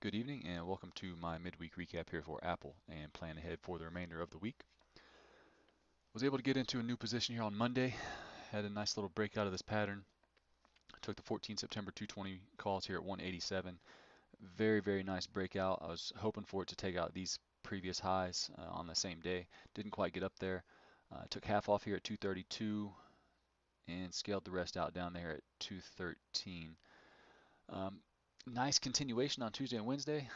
Good evening and welcome to my midweek recap here for Apple and plan ahead for the remainder of the week. Was able to get into a new position here on Monday. Had a nice little breakout of this pattern. Took the 14 September 220 calls here at 187. Very nice breakout. I was hoping for it to take out these previous highs on the same day. Didn't quite get up there. Took half off here at 232 and scaled the rest out down there at 213. Nice continuation on Tuesday and Wednesday.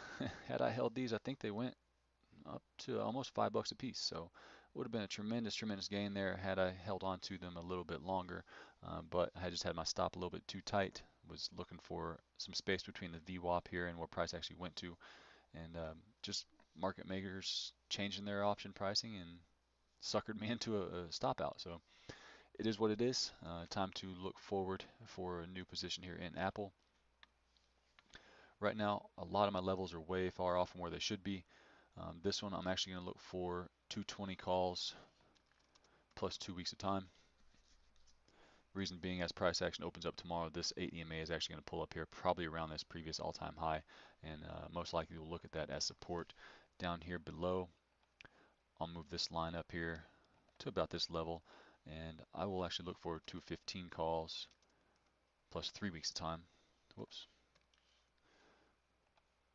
Had I held these, I think they went up to almost $5 a piece. So would have been a tremendous gain there had I held on to them a little bit longer. But I just had my stop a little bit too tight. Was looking for some space between the VWAP here and where price actually went to, and just market makers changing their option pricing and suckered me into a stop out. So it is what it is. Time to look forward for a new position here in Apple. Right now, a lot of my levels are way far off from where they should be. This one, I'm actually going to look for 220 calls plus 2 weeks of time. Reason being, as price action opens up tomorrow, this 8 EMA is actually going to pull up here probably around this previous all-time high, and most likely we'll look at that as support. Down here below, I'll move this line up here to about this level, and I will actually look for 215 calls plus 3 weeks of time. Whoops.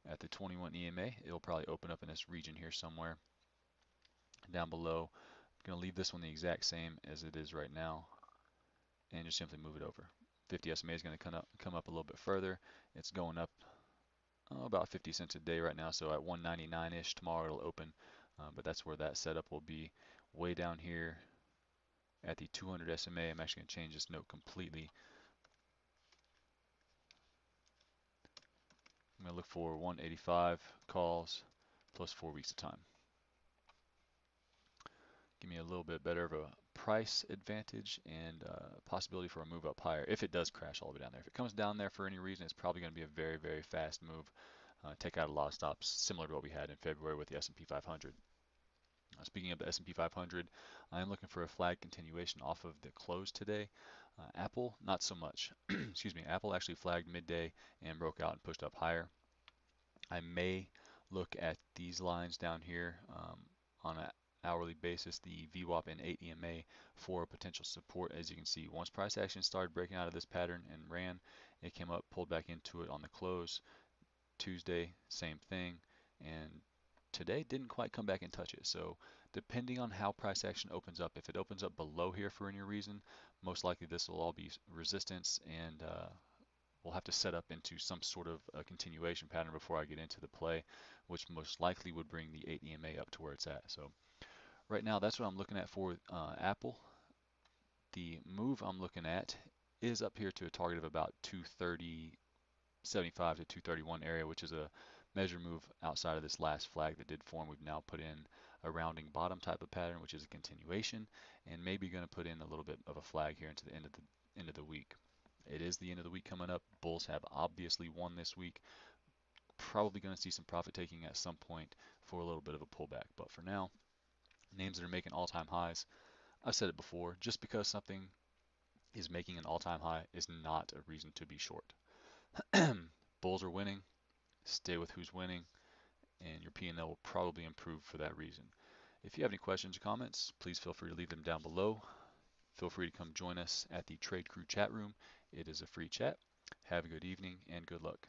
At the 21 EMA, it'll probably open up in this region here somewhere. Down below, I'm going to leave this one the exact same as it is right now and just simply move it over. 50 SMA is going to come up a little bit further. It's going up about 50 cents a day right now, so at 199-ish tomorrow it'll open, but that's where that setup will be. Way down here at the 200 SMA, I'm actually going to change this note completely. I'm going to look for 185 calls plus 4 weeks of time. Give me a little bit better of a price advantage and possibility for a move up higher if it does crash all the way down there. If it comes down there for any reason, it's probably going to be a very fast move. Take out a lot of stops similar to what we had in February with the S&P 500. Speaking of the S&P 500, I am looking for a flag continuation off of the close today. Apple, not so much. Excuse me. Apple actually flagged midday and broke out and pushed up higher. I may look at these lines down here on an hourly basis, the VWAP and 8 EMA for potential support. As you can see, once price action started breaking out of this pattern and ran, it came up, pulled back into it on the close. Tuesday, same thing, and today didn't quite come back and touch it. So depending on how price action opens up, if it opens up below here for any reason, most likely this will all be resistance, and we'll have to set up into some sort of a continuation pattern before I get into the play, which most likely would bring the 8 EMA up to where it's at. So right now, that's what I'm looking at for Apple. The move I'm looking at is up here to a target of about 230.75 to 231 area, which is a measure move outside of this last flag that did form. We've now put in a rounding bottom type of pattern, which is a continuation, and maybe going to put in a little bit of a flag here into the end of the week. It is the end of the week coming up. Bulls have obviously won this week. Probably going to see some profit taking at some point for a little bit of a pullback, but for now, names that are making all-time highs. I've said it before, just because something is making an all-time high is not a reason to be short. Bulls are winning, stay with who's winning, and your P&L will probably improve for that reason. If you have any questions or comments, please feel free to leave them down below. Feel free to come join us at the Trade Crew chat room. It is a free chat. Have a good evening and good luck.